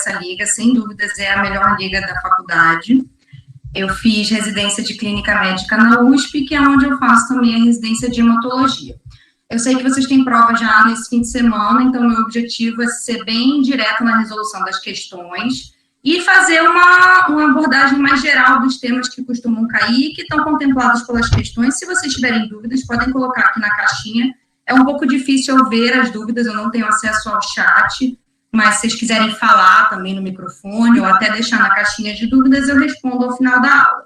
essa liga, sem dúvidas é a melhor liga da faculdade. Eu fiz residência de clínica médica na USP, que é onde eu faço também a residência de hematologia. Eu sei que vocês têm prova já nesse fim de semana, então meu objetivo é ser bem direto na resolução das questões e fazer uma abordagem mais geral dos temas que costumam cair, que estão contemplados pelas questões. Se vocês tiverem dúvidas, podem colocar aqui na caixinha. É um pouco difícil eu ver as dúvidas, eu não tenho acesso ao chat, mas se vocês quiserem falar também no microfone ou até deixar na caixinha de dúvidas, eu respondo ao final da aula.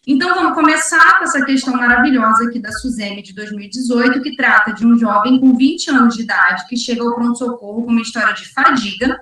Então, vamos começar com essa questão maravilhosa aqui da Suzeme de 2018, que trata de um jovem com 20 anos de idade que chega ao pronto-socorro com uma história de fadiga,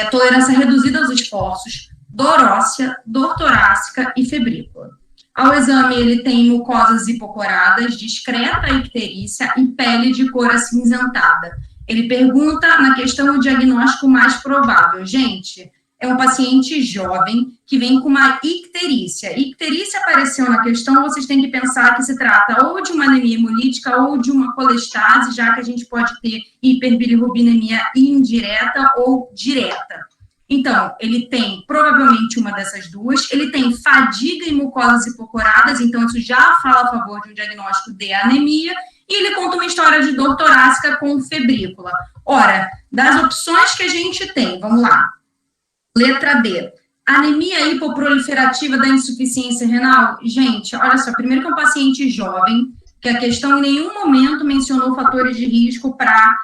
tolerância reduzida aos esforços, dor óssea, dor torácica e febrícula. Ao exame, ele tem mucosas hipocoradas, discreta icterícia e pele de cor acinzentada. Ele pergunta na questão o diagnóstico mais provável. Gente, é um paciente jovem que vem com uma icterícia. Icterícia apareceu na questão, vocês têm que pensar que se trata ou de uma anemia hemolítica ou de uma colestase, já que a gente pode ter hiperbilirrubinemia indireta ou direta. Então, ele tem provavelmente uma dessas duas, ele tem fadiga e mucosas hipocoradas, então isso já fala a favor de um diagnóstico de anemia, e ele conta uma história de dor torácica com febrícula. Ora, das opções que a gente tem, vamos lá. Letra B, anemia hipoproliferativa da insuficiência renal. Gente, olha só, primeiro que é um paciente jovem, que a questão em nenhum momento mencionou fatores de risco para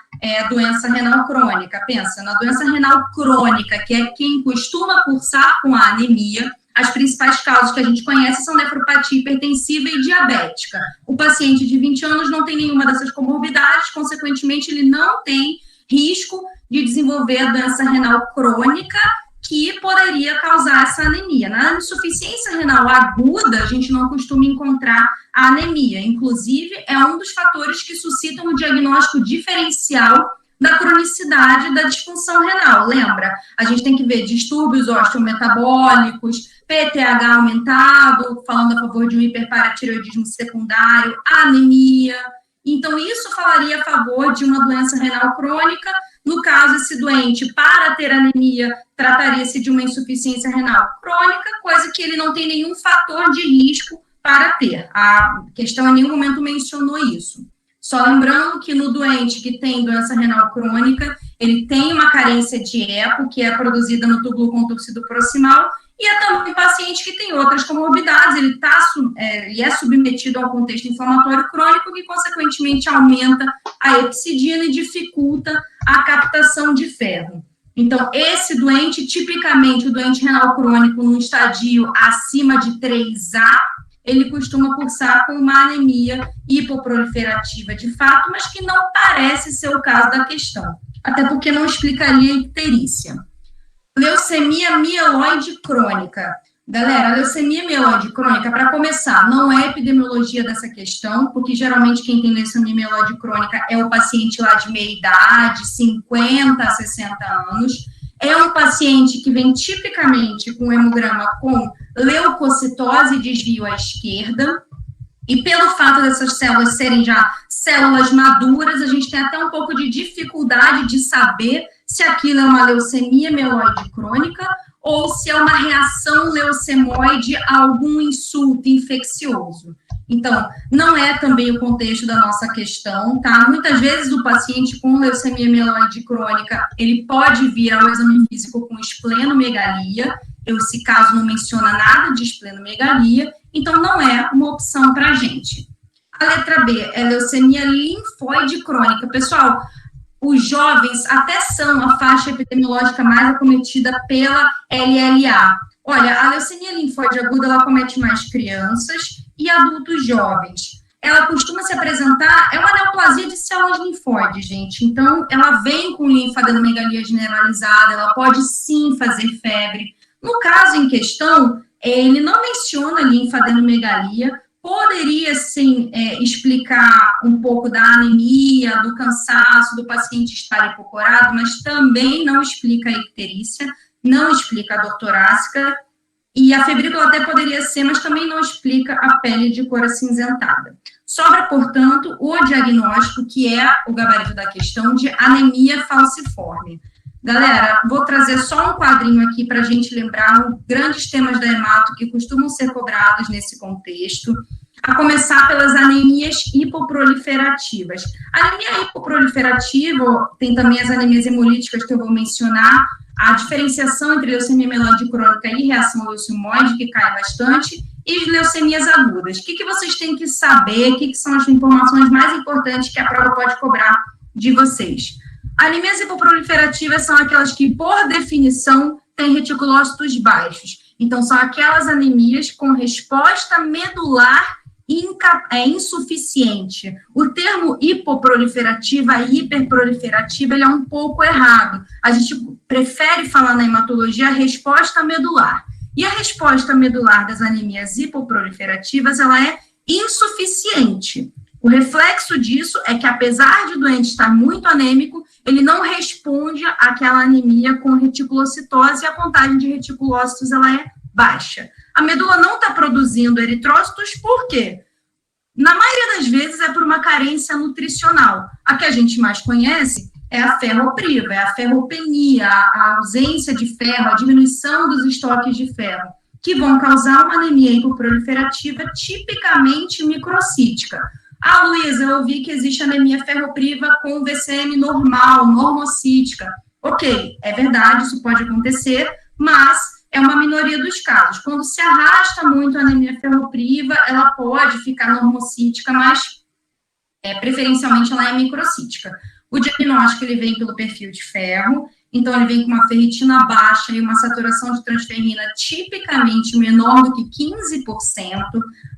doença renal crônica. Pensa, na doença renal crônica, que é quem costuma cursar com a anemia, as principais causas que a gente conhece são nefropatia hipertensiva e diabética. O paciente de 20 anos não tem nenhuma dessas comorbidades, consequentemente, ele não tem risco de desenvolver a doença renal crônica, que poderia causar essa anemia. Na insuficiência renal aguda, a gente não costuma encontrar a anemia. Inclusive, é um dos fatores que suscitam o diagnóstico diferencial da cronicidade da disfunção renal. Lembra? A gente tem que ver distúrbios osteometabólicos, PTH aumentado, falando a favor de um hiperparatireoidismo secundário, anemia. Então, isso falaria a favor de uma doença renal crônica. No caso, esse doente, para ter anemia, trataria-se de uma insuficiência renal crônica, coisa que ele não tem nenhum fator de risco para ter. A questão em nenhum momento mencionou isso. Só lembrando que no doente que tem doença renal crônica, ele tem uma carência de EPO, que é produzida no túbulo contorcido proximal, e é também um paciente que tem outras comorbidades, ele é submetido a um contexto inflamatório crônico que, consequentemente, aumenta a hepcidina e dificulta a captação de ferro. Então, esse doente, tipicamente, o doente renal crônico, num estadio acima de 3A, ele costuma cursar com uma anemia hipoproliferativa de fato, mas que não parece ser o caso da questão, até porque não explicaria a icterícia. Leucemia mieloide crônica. Galera, a leucemia mieloide crônica, para começar, não é epidemiologia dessa questão, porque geralmente quem tem leucemia mieloide crônica é o paciente lá de meia idade, 50 a 60 anos. É um paciente que vem tipicamente com hemograma com leucocitose e desvio à esquerda, e pelo fato dessas células serem já células maduras, a gente tem até um pouco de dificuldade de saber se aquilo é uma leucemia mieloide crônica ou se é uma reação leucemoide a algum insulto infeccioso. Então, não é também o contexto da nossa questão, tá? Muitas vezes o paciente com leucemia mieloide crônica, ele pode vir ao exame físico com esplenomegalia, esse caso não menciona nada de esplenomegalia, então não é uma opção para a gente. A letra B é leucemia linfóide crônica. Pessoal, os jovens até são a faixa epidemiológica mais acometida pela LLA. Olha, a leucemia linfóide aguda, ela acomete mais crianças e adultos jovens. Ela costuma se apresentar, é uma neoplasia de células linfóides, gente. Então, ela vem com linfadenomegalia generalizada, ela pode sim fazer febre. No caso em questão, ele não menciona linfadenomegalia, poderia, sim, explicar um pouco da anemia, do cansaço, do paciente estar hipocorado, mas também não explica a icterícia, não explica a dor torácica, e a febrícula até poderia ser, mas também não explica a pele de cor acinzentada. Sobra, portanto, o diagnóstico, que é o gabarito da questão, de anemia falciforme. Galera, vou trazer só um quadrinho aqui para a gente lembrar os grandes temas da hemato que costumam ser cobrados nesse contexto, a começar pelas anemias hipoproliferativas. A anemia hipoproliferativa, tem também as anemias hemolíticas que eu vou mencionar, a diferenciação entre leucemia mieloide crônica e reação leucimoide, que cai bastante, e leucemias agudas. O que vocês têm que saber, o que são as informações mais importantes que a prova pode cobrar de vocês? Anemias hipoproliferativas são aquelas que, por definição, têm reticulócitos baixos. Então, são aquelas anemias com resposta medular insuficiente. O termo hipoproliferativa e hiperproliferativa, ele é um pouco errado. A gente prefere falar na hematologia a resposta medular. E a resposta medular das anemias hipoproliferativas, ela é insuficiente. O reflexo disso é que, apesar de o doente estar muito anêmico, ele não responde àquela anemia com reticulocitose e a contagem de reticulócitos, ela é baixa. A medula não está produzindo eritrócitos, por quê? Na maioria das vezes é por uma carência nutricional. A que a gente mais conhece é a ferropriva, é a ferropenia, a ausência de ferro, a diminuição dos estoques de ferro, que vão causar uma anemia hipoproliferativa tipicamente microcítica. Ah, Luísa, eu ouvi que existe anemia ferropriva com VCM normal, normocítica. Ok, é verdade, isso pode acontecer, mas é uma minoria dos casos. Quando se arrasta muito a anemia ferropriva, ela pode ficar normocítica, mas preferencialmente ela é microcítica. O diagnóstico, ele vem pelo perfil de ferro, então ele vem com uma ferritina baixa e uma saturação de transferrina tipicamente menor do que 15%.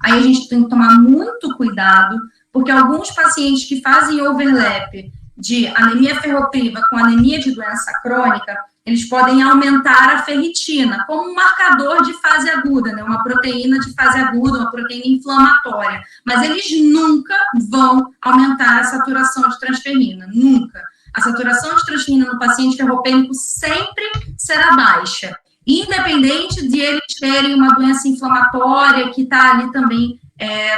Aí a gente tem que tomar muito cuidado, porque alguns pacientes que fazem overlap de anemia ferropriva com anemia de doença crônica, eles podem aumentar a ferritina, como um marcador de fase aguda, né? Uma proteína de fase aguda, uma proteína inflamatória. Mas eles nunca vão aumentar a saturação de transferrina, nunca. A saturação de transferrina no paciente ferropênico sempre será baixa, independente de eles terem uma doença inflamatória que está ali também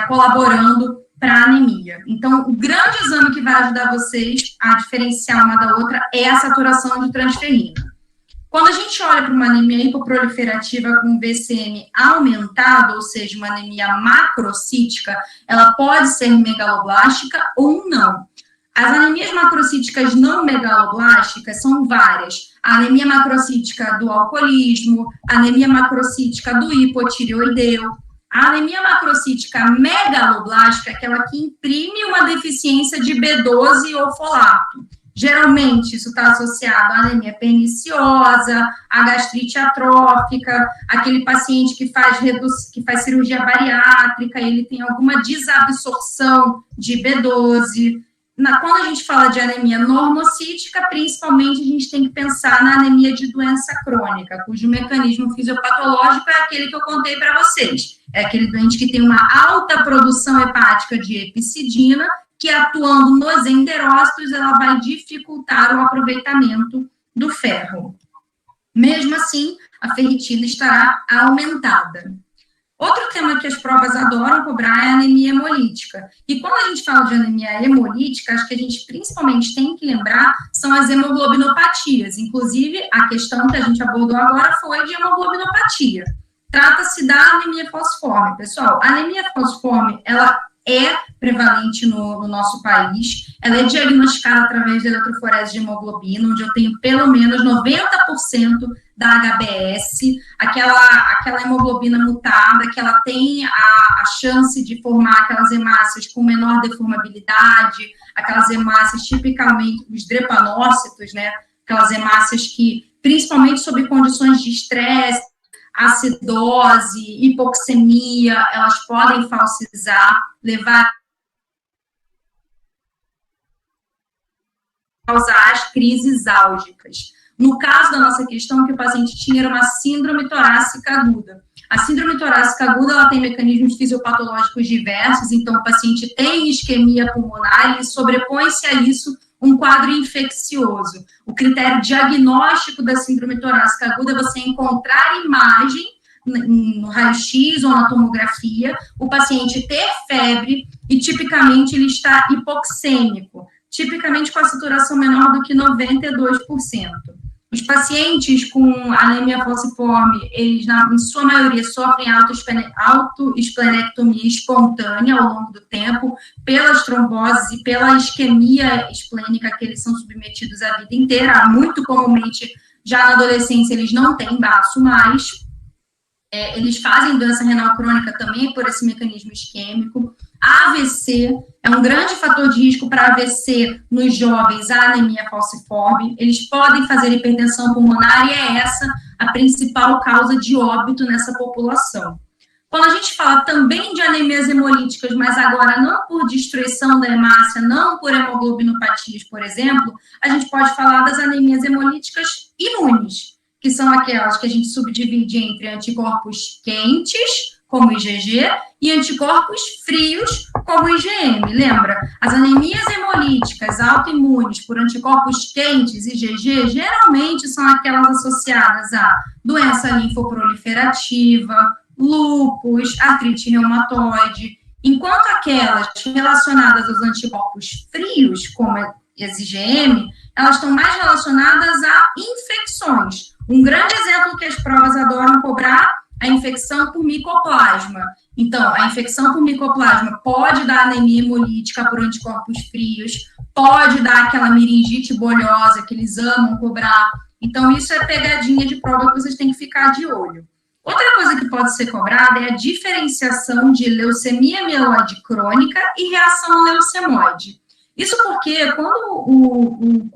colaborando para a anemia. Então, o grande exame que vai ajudar vocês a diferenciar uma da outra é a saturação de transferrina. Quando a gente olha para uma anemia hipoproliferativa com VCM aumentado, ou seja, uma anemia macrocítica, ela pode ser megaloblástica ou não. As anemias macrocíticas não megaloblásticas são várias. A anemia macrocítica do alcoolismo, a anemia macrocítica do hipotireoideu. A anemia macrocítica megaloblástica é aquela que imprime uma deficiência de B12 ou folato. Geralmente, isso está associado à anemia perniciosa, à gastrite atrófica, aquele paciente que faz cirurgia bariátrica, ele tem alguma desabsorção de B12. Quando a gente fala de anemia normocítica, principalmente a gente tem que pensar na anemia de doença crônica, cujo mecanismo fisiopatológico é aquele que eu contei para vocês. É aquele doente que tem uma alta produção hepática de epicidina, que atuando nos enterócitos, ela vai dificultar o aproveitamento do ferro. Mesmo assim, a ferritina estará aumentada. Outro tema que as provas adoram cobrar é a anemia hemolítica. E quando a gente fala de anemia hemolítica, acho que a gente principalmente tem que lembrar são as hemoglobinopatias. Inclusive, a questão que a gente abordou agora foi de hemoglobinopatia. Trata-se da anemia falciforme. Pessoal, a anemia falciforme, ela é prevalente no nosso país, ela é diagnosticada através da eletroforese de hemoglobina, onde eu tenho pelo menos 90% da HBS, aquela hemoglobina mutada, que ela tem a chance de formar aquelas hemácias com menor deformabilidade, aquelas hemácias tipicamente, os drepanócitos, né, aquelas hemácias que, principalmente sob condições de estresse, acidose, hipoxemia, elas podem falcizar, causar as crises álgicas. No caso da nossa questão, que o paciente tinha era uma síndrome torácica aguda. A síndrome torácica aguda, ela tem mecanismos fisiopatológicos diversos, então o paciente tem isquemia pulmonar e sobrepõe-se a isso um quadro infeccioso. O critério diagnóstico da síndrome torácica aguda é você encontrar imagem no raio-x ou na tomografia, o paciente ter febre e tipicamente ele está hipoxêmico, tipicamente com a saturação menor do que 92%. Os pacientes com anemia falciforme, eles, em sua maioria, sofrem autoesplenectomia espontânea ao longo do tempo, pelas tromboses e pela isquemia esplênica que eles são submetidos a vida inteira. Muito comumente, já na adolescência, eles não têm baço mais. Eles fazem doença renal crônica também por esse mecanismo isquêmico. A AVC é um grande fator de risco para AVC nos jovens, a anemia falciforme. Eles podem fazer hipertensão pulmonar e é essa a principal causa de óbito nessa população. Quando a gente fala também de anemias hemolíticas, mas agora não por destruição da hemácia, não por hemoglobinopatias, por exemplo, a gente pode falar das anemias hemolíticas imunes, que são aquelas que a gente subdivide entre anticorpos quentes, como IgG, e anticorpos frios, como IgM. Lembra? As anemias hemolíticas autoimunes por anticorpos quentes, IgG, geralmente são aquelas associadas a doença linfoproliferativa, lúpus, artrite reumatoide, enquanto aquelas relacionadas aos anticorpos frios, como as IgM, elas estão mais relacionadas a infecções. Um grande exemplo que as provas adoram cobrar é a infecção por micoplasma. Então, a infecção por micoplasma pode dar anemia hemolítica por anticorpos frios, pode dar aquela meningite bolhosa que eles amam cobrar. Então, isso é pegadinha de prova que vocês têm que ficar de olho. Outra coisa que pode ser cobrada é a diferenciação de leucemia mieloide crônica e reação leucemoide. Isso porque quando o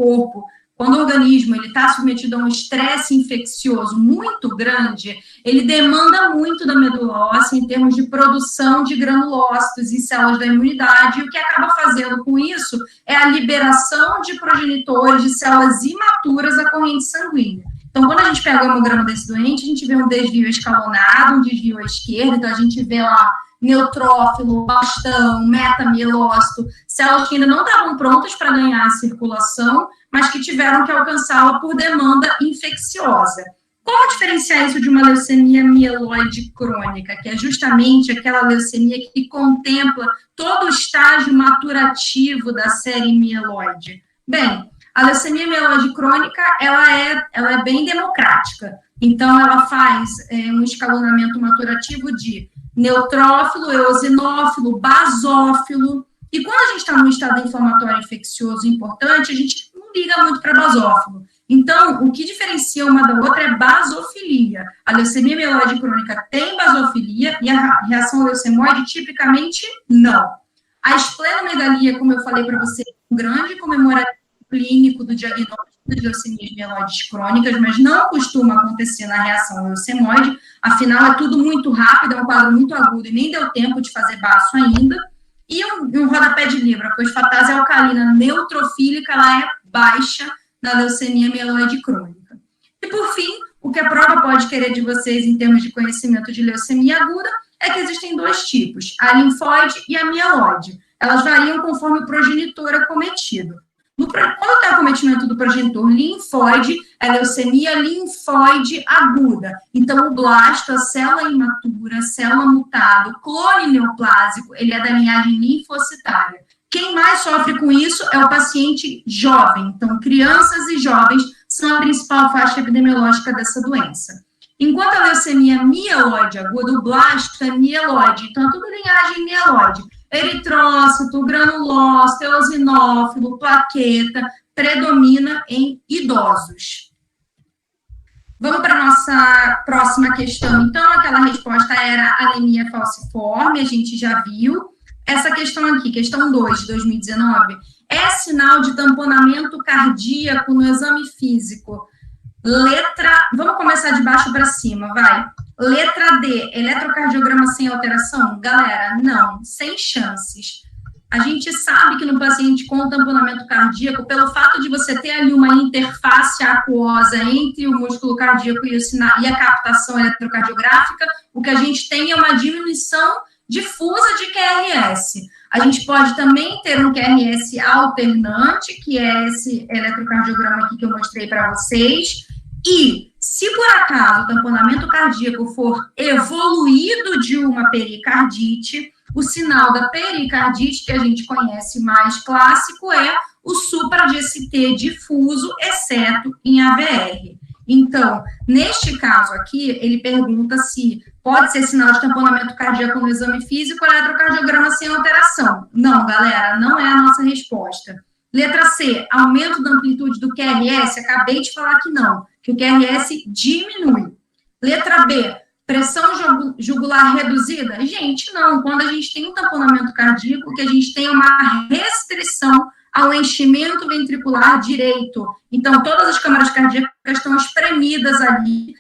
organismo está submetido a um estresse infeccioso muito grande, ele demanda muito da medula óssea em termos de produção de granulócitos e células da imunidade, e o que acaba fazendo com isso é a liberação de progenitores de células imaturas da corrente sanguínea. Então, quando a gente pega o hemograma desse doente, a gente vê um desvio escalonado, um desvio à esquerda, então a gente vê lá neutrófilo, bastão, metamielócito, células que ainda não estavam prontas para ganhar a circulação, mas que tiveram que alcançá-la por demanda infecciosa. Como diferenciar isso de uma leucemia mieloide crônica, que é justamente aquela leucemia que contempla todo o estágio maturativo da série mieloide? Bem, a leucemia mieloide crônica, ela é bem democrática. Então, ela faz um escalonamento maturativo de neutrófilo, eosinófilo, basófilo. E quando a gente está num estado inflamatório infeccioso importante, a gente não liga muito para basófilo. Então, o que diferencia uma da outra é basofilia. A leucemia mieloide crônica tem basofilia e a reação leucemoide tipicamente não. A esplenomegalia, como eu falei para você, é um grande comemorativo clínico do diagnóstico de leucemias mieloides crônicas, mas não costuma acontecer na reação leucemoide, afinal é tudo muito rápido, é um quadro muito agudo e nem deu tempo de fazer baço ainda. E um rodapé de livro, a fosfatase alcalina neutrofílica, ela é baixa na leucemia mieloide crônica. E por fim, o que a prova pode querer de vocês em termos de conhecimento de leucemia aguda é que existem dois tipos, a linfóide e a mieloide. Elas variam conforme o progenitor acometido. Quando tem acometimento do progenitor linfóide, é leucemia linfóide aguda. Então, o blasto, a célula imatura, célula mutada, o clone neoplásico, ele é da linhagem linfocitária. Quem mais sofre com isso é o paciente jovem. Então, crianças e jovens são a principal faixa epidemiológica dessa doença. Enquanto a leucemia mieloide aguda, o blasto é mieloide. Então, é tudo linhagem mieloide. Eritrócito, granulócito, eosinófilo, plaqueta, predomina em idosos. Vamos para a nossa próxima questão. Então, aquela resposta era anemia falciforme, a gente já viu. Essa questão aqui, questão 2 de 2019, é sinal de tamponamento cardíaco no exame físico. Vamos começar de baixo para cima, vai. Letra D, eletrocardiograma sem alteração? Galera, não, sem chances. A gente sabe que no paciente com tamponamento cardíaco, pelo fato de você ter ali uma interface aquosa entre o músculo cardíaco e a captação eletrocardiográfica, o que a gente tem é uma diminuição difusa de QRS. A gente pode também ter um QRS alternante, que é esse eletrocardiograma aqui que eu mostrei para vocês, e se por acaso o tamponamento cardíaco for evoluído de uma pericardite, o sinal da pericardite, que a gente conhece mais clássico, é o supra-GST difuso, exceto em AVR. Então, neste caso aqui, ele pergunta se pode ser sinal de tamponamento cardíaco no exame físico ou eletrocardiograma sem alteração. Não, galera, não é a nossa resposta. Letra C, aumento da amplitude do QRS, acabei de falar que não, que o QRS diminui. Letra B, pressão jugular reduzida? Gente, não. Quando a gente tem um tamponamento cardíaco, que a gente tem uma restrição ao enchimento ventricular direito. Então, todas as câmaras cardíacas estão espremidas ali,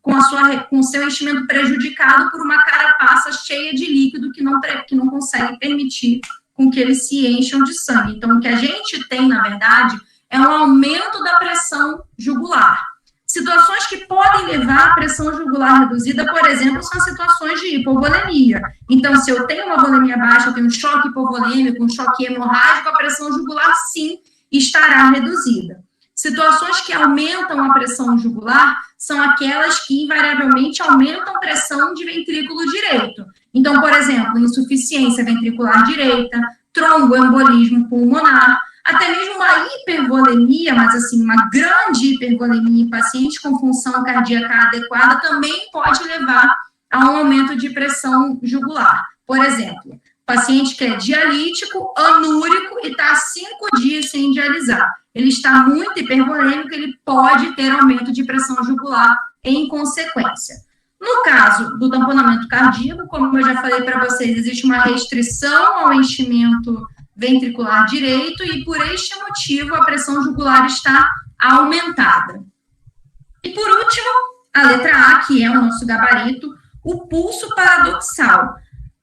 com o seu enchimento prejudicado por uma carapaça cheia de líquido que não consegue permitir com que eles se encham de sangue. Então, o que a gente tem, na verdade, é um aumento da pressão jugular. Situações que podem levar à pressão jugular reduzida, por exemplo, são situações de hipovolemia. Então, se eu tenho uma volemia baixa, eu tenho um choque hipovolêmico, um choque hemorrágico, a pressão jugular, sim, estará reduzida. Situações que aumentam a pressão jugular são aquelas que, invariavelmente, aumentam a pressão de ventrículo direito. Então, por exemplo, insuficiência ventricular direita, tromboembolismo pulmonar, até mesmo uma hipervolemia, mas assim, uma grande hipervolemia em pacientes com função cardíaca adequada também pode levar a um aumento de pressão jugular. Por exemplo, paciente que é dialítico, anúrico e está 5 dias sem dialisar. Ele está muito hipervolêmico, ele pode ter aumento de pressão jugular em consequência. No caso do tamponamento cardíaco, como eu já falei para vocês, existe uma restrição ao enchimento ventricular direito e, por este motivo, a pressão jugular está aumentada. E, por último, a letra A, que é o nosso gabarito, o pulso paradoxal.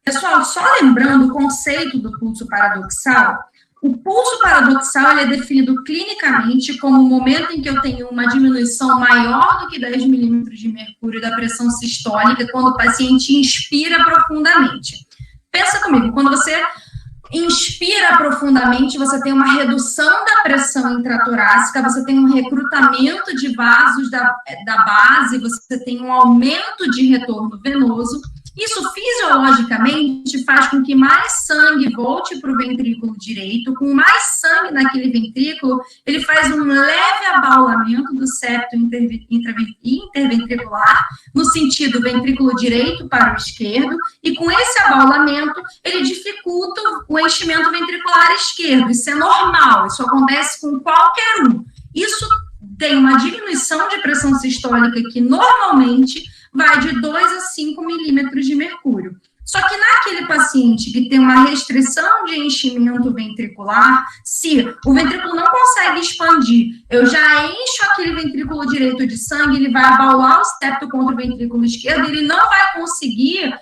Pessoal, só lembrando o conceito do pulso paradoxal, o pulso paradoxal ele é definido clinicamente como o momento em que eu tenho uma diminuição maior do que 10 milímetros de mercúrio da pressão sistólica quando o paciente inspira profundamente. Pensa comigo, quando você inspira profundamente, você tem uma redução da pressão intratorácica, você tem um recrutamento de vasos da base, você tem um aumento de retorno venoso. Isso fisiologicamente faz com que mais sangue volte para o ventrículo direito. Com mais sangue naquele ventrículo, ele faz um leve abaulamento do septo interventricular, no sentido ventrículo direito para o esquerdo, e com esse abaulamento, ele dificulta o enchimento ventricular esquerdo. Isso é normal, isso acontece com qualquer um. Isso tem uma diminuição de pressão sistólica que normalmente vai de 2 a 5 milímetros de mercúrio. Só que naquele paciente que tem uma restrição de enchimento ventricular, se o ventrículo não consegue expandir, eu já encho aquele ventrículo direito de sangue, ele vai abaular o septo contra o ventrículo esquerdo, ele não vai conseguir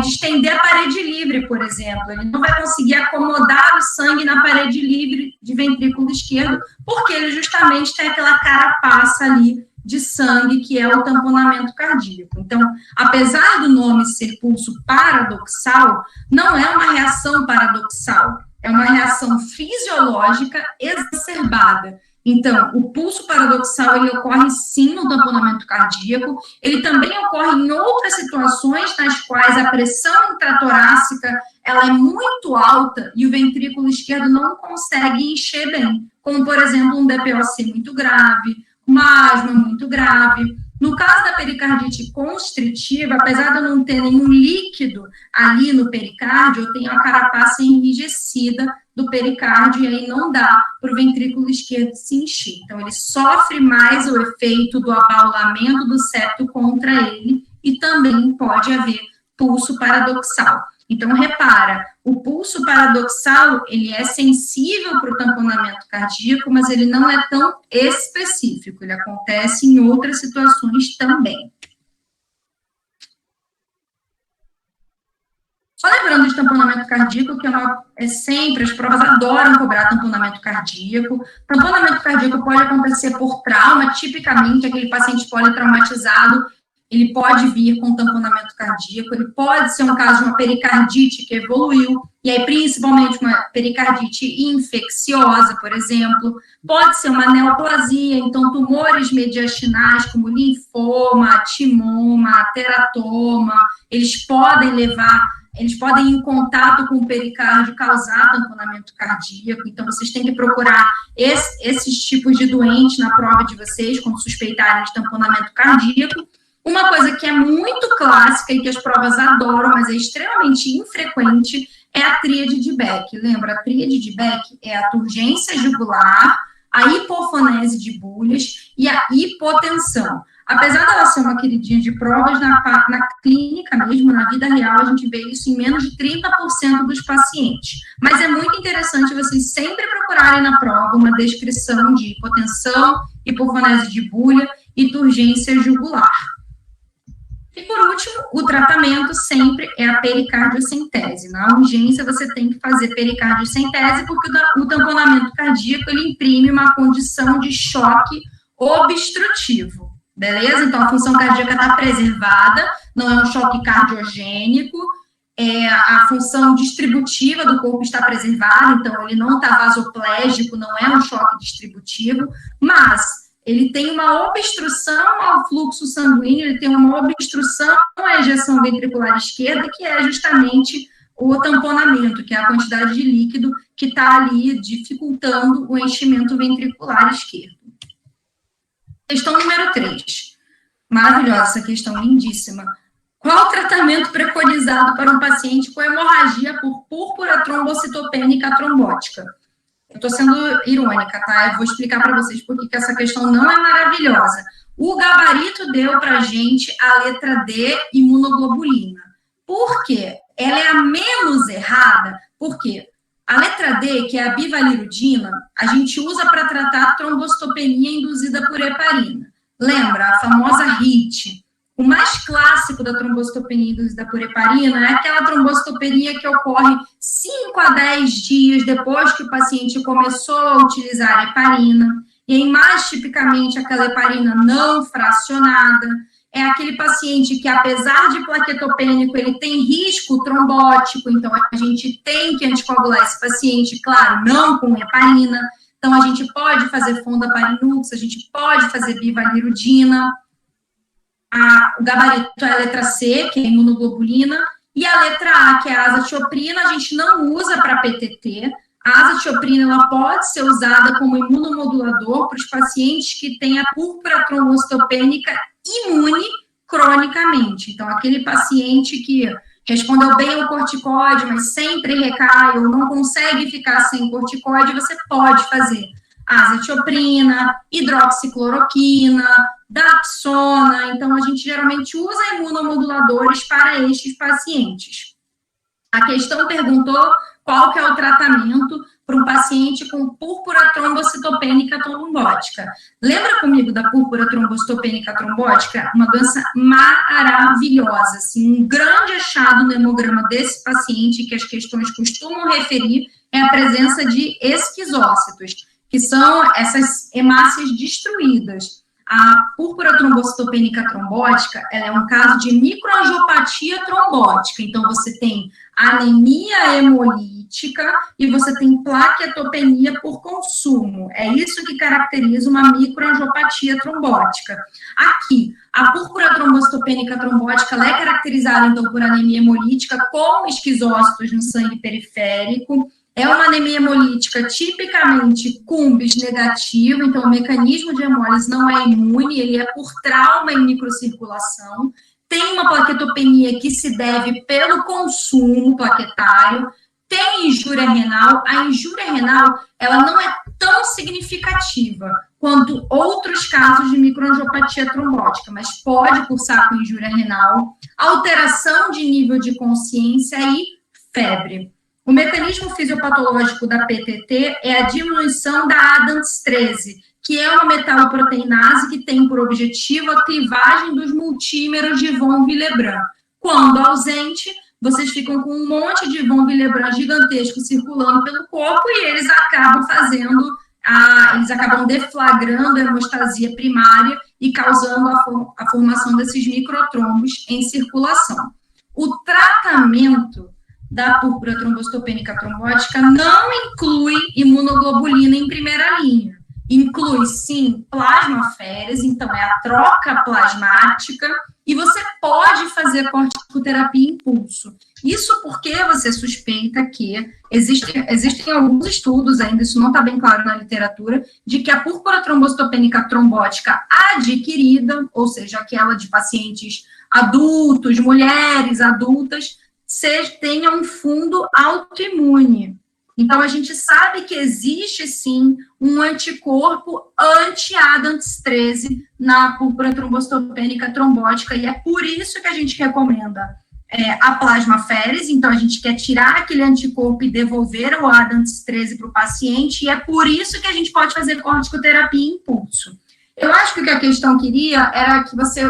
distender a parede livre, por exemplo, ele não vai conseguir acomodar o sangue na parede livre de ventrículo esquerdo, porque ele justamente tem aquela carapaça ali de sangue, que é o tamponamento cardíaco. Então, apesar do nome ser pulso paradoxal, não é uma reação paradoxal, é uma reação fisiológica exacerbada. Então, o pulso paradoxal, ele ocorre sim no tamponamento cardíaco, ele também ocorre em outras situações nas quais a pressão intratorácica, ela é muito alta e o ventrículo esquerdo não consegue encher bem, como, por exemplo, um DPOC muito grave, uma asma muito grave. No caso da pericardite constritiva, apesar de eu não ter nenhum líquido ali no pericárdio, eu tenho a carapaça enrijecida do pericárdio e aí não dá para o ventrículo esquerdo se encher. Então, ele sofre mais o efeito do abaulamento do septo contra ele e também pode haver pulso paradoxal. Então, repara, o pulso paradoxal, ele é sensível para o tamponamento cardíaco, mas ele não é tão específico, ele acontece em outras situações também. Só lembrando de tamponamento cardíaco, que é sempre, as provas adoram cobrar tamponamento cardíaco. Tamponamento cardíaco pode acontecer por trauma, tipicamente aquele paciente politraumatizado, ele pode vir com tamponamento cardíaco, ele pode ser um caso de uma pericardite que evoluiu, e aí principalmente uma pericardite infecciosa, por exemplo, pode ser uma neoplasia, então tumores mediastinais como linfoma, timoma, teratoma, eles podem levar eles podem ir em contato com o pericárdio, causar tamponamento cardíaco, então vocês têm que procurar esses tipos de doentes na prova de vocês, quando suspeitarem de tamponamento cardíaco. Uma coisa que é muito clássica e que as provas adoram, mas é extremamente infrequente, é a tríade de Beck. Lembra, a tríade de Beck é a turgência jugular, a hipofonese de Bullies e a hipotensão. Apesar dela ser uma queridinha de provas, na clínica mesmo, na vida real, a gente vê isso em menos de 30% dos pacientes. Mas é muito interessante vocês sempre procurarem na prova uma descrição de hipotensão, hipofonese de Bullies e turgência jugular. E, por último, o tratamento sempre é a pericardiocentese. Na urgência, você tem que fazer pericardiocentese, porque o tamponamento cardíaco, ele imprime uma condição de choque obstrutivo, beleza? Então, a função cardíaca está preservada, não é um choque cardiogênico, a função distributiva do corpo está preservada, então, ele não está vasoplégico, não é um choque distributivo, mas ele tem uma obstrução ao fluxo sanguíneo, ele tem uma obstrução à ejeção ventricular esquerda, que é justamente o tamponamento, que é a quantidade de líquido que está ali dificultando o enchimento ventricular esquerdo. Questão número 3. Maravilhosa essa questão, lindíssima. Qual o tratamento preconizado para um paciente com hemorragia por púrpura trombocitopênica trombótica? Eu estou sendo irônica, tá? Eu vou explicar para vocês por que essa questão não é maravilhosa. O gabarito deu para a gente a letra D, imunoglobulina. Por quê? Ela é a menos errada, porque a letra D, que é a bivalirudina, a gente usa para tratar a trombocitopenia induzida por heparina. Lembra? A famosa HIT. O mais clássico da trombocitopenia induzida por heparina é aquela trombocitopenia que ocorre 5 a 10 dias depois que o paciente começou a utilizar a heparina, e aí mais tipicamente aquela heparina não fracionada. É aquele paciente que, apesar de plaquetopênico, ele tem risco trombótico, então a gente tem que anticoagular esse paciente, claro, não com heparina. Então a gente pode fazer fondaparinux, a gente pode fazer bivalirudina. O gabarito é a letra C, que é a imunoglobulina, e a letra A, que é a azatioprina, a gente não usa para PTT. A azatioprina ela pode ser usada como imunomodulador para os pacientes que têm a púrpura trombocitopênica imune cronicamente. Então, aquele paciente que respondeu bem ao corticoide, mas sempre recai ou não consegue ficar sem corticoide, você pode fazer azatioprina, hidroxicloroquina, dapsona. Então, a gente geralmente usa imunomoduladores para estes pacientes. A questão perguntou qual que é o tratamento para um paciente com púrpura trombocitopênica trombótica. Lembra comigo da púrpura trombocitopênica trombótica? Uma doença maravilhosa, assim, um grande achado no hemograma desse paciente, que as questões costumam referir, é a presença de esquizócitos, que são essas hemácias destruídas. A púrpura trombocitopênica trombótica, ela é um caso de microangiopatia trombótica. Então, você tem anemia hemolítica e você tem plaquetopenia por consumo. É isso que caracteriza uma microangiopatia trombótica. Aqui, a púrpura trombocitopênica trombótica, ela é caracterizada, então, por anemia hemolítica com esquizócitos no sangue periférico. É uma anemia hemolítica tipicamente cumbis negativo, então o mecanismo de hemólise não é imune, ele é por trauma em microcirculação. Tem uma plaquetopenia que se deve pelo consumo plaquetário, tem injúria renal. A injúria renal, ela não é tão significativa quanto outros casos de microangiopatia trombótica, mas pode cursar com injúria renal, alteração de nível de consciência e febre. O mecanismo fisiopatológico da PTT é a diminuição da ADAMTS13, que é uma metaloproteinase que tem por objetivo a clivagem dos multímeros de von Willebrand. Quando ausente, vocês ficam com um monte de von Willebrand gigantesco circulando pelo corpo e eles acabam deflagrando a hemostasia primária e causando a formação desses microtrombos em circulação. O tratamento da púrpura trombocitopênica trombótica não inclui imunoglobulina em primeira linha. Inclui, sim, plasmaférese, então é a troca plasmática, e você pode fazer corticoterapia em pulso. Isso porque você suspeita que existem alguns estudos ainda, isso não está bem claro na literatura, de que a púrpura trombocitopênica trombótica adquirida, ou seja, aquela de pacientes adultos, mulheres adultas, tenha um fundo autoimune. Então, a gente sabe que existe, sim, um anticorpo anti-ADAMTS13 na púrpura trombocitopênica trombótica, e é por isso que a gente recomenda a plasmaférese. Então, a gente quer tirar aquele anticorpo e devolver o ADAMTS13 para o paciente, e é por isso que a gente pode fazer corticoterapia em pulso. Eu acho que o que a questão queria era que você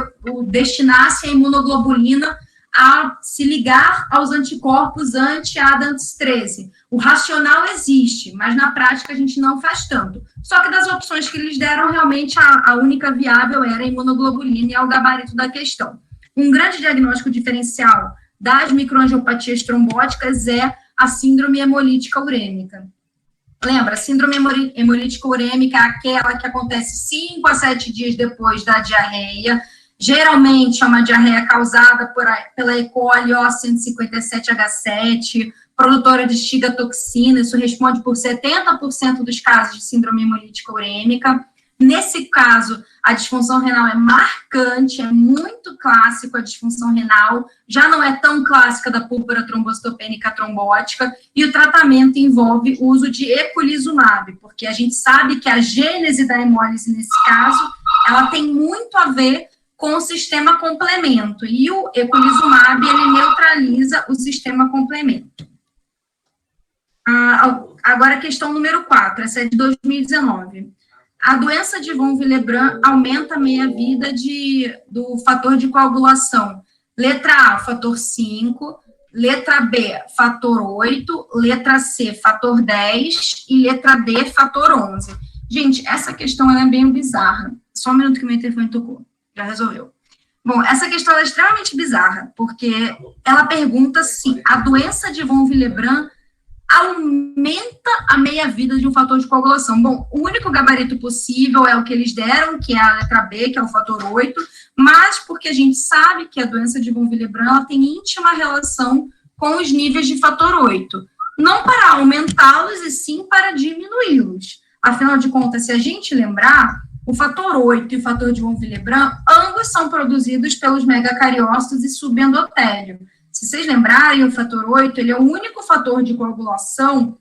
destinasse a imunoglobulina a se ligar aos anticorpos anti-ADAMTS13. O racional existe, mas na prática a gente não faz tanto. Só que das opções que eles deram, realmente a única viável era a imunoglobulina, e é o gabarito da questão. Um grande diagnóstico diferencial das microangiopatias trombóticas é a síndrome hemolítica urêmica. Lembra, a síndrome hemolítica urêmica é aquela que acontece 5 a 7 dias depois da diarreia. Geralmente é uma diarreia causada pela E. coli O157H7, produtora de estiga-toxina. Isso responde por 70% dos casos de síndrome hemolítica urêmica. Nesse caso, a disfunção renal é marcante, é muito clássico a disfunção renal, já não é tão clássica da púrpura trombocitopênica trombótica, e o tratamento envolve o uso de eculizumab, porque a gente sabe que a gênese da hemólise, nesse caso, ela tem muito a ver com o sistema complemento, e o eculizumab, ele neutraliza o sistema complemento. Agora a questão número 4, essa é de 2019. A doença de von Willebrand aumenta a meia-vida do fator de coagulação. Letra A, fator 5, letra B, fator 8, letra C, fator 10 e letra D, fator 11. Gente, essa questão ela é bem bizarra. Só um minuto que meu telefone tocou. Já resolveu. Bom, essa questão é extremamente bizarra, porque ela pergunta se a doença de von Willebrand aumenta a meia-vida de um fator de coagulação. Bom, o único gabarito possível é o que eles deram, que é a letra B, que é o fator 8, mas porque a gente sabe que a doença de von Willebrand tem íntima relação com os níveis de fator 8. Não para aumentá-los, e sim para diminuí-los. Afinal de contas, se a gente lembrar, o fator 8 e o fator de von Willebrand, ambos são produzidos pelos megacariócitos e subendotélio. Se vocês lembrarem, o fator 8, ele é o único fator de coagulação,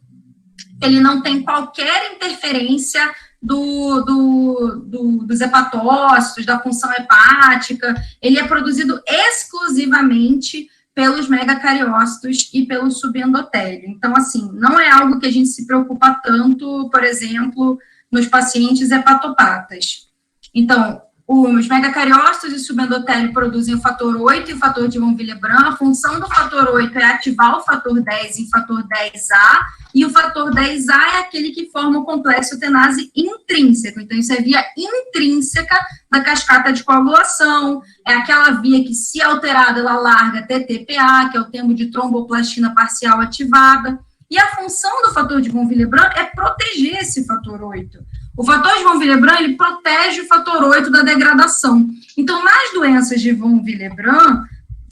ele não tem qualquer interferência dos hepatócitos, da função hepática, ele é produzido exclusivamente pelos megacariócitos e pelo subendotélio. Então, assim, não é algo que a gente se preocupa tanto, por exemplo, nos pacientes hepatopatas. Então, os megacariócitos e subendotélio produzem o fator 8 e o fator de von Willebrand. A função do fator 8 é ativar o fator 10 e o fator 10A, e o fator 10A é aquele que forma o complexo tenase intrínseco. Então, isso é via intrínseca da cascata de coagulação, é aquela via que, se alterada, ela larga TTPA, que é o termo de tromboplastina parcial ativada. E a função do fator de von Willebrand é proteger esse fator 8. O fator de von Willebrand, ele protege o fator 8 da degradação. Então, nas doenças de von Willebrand,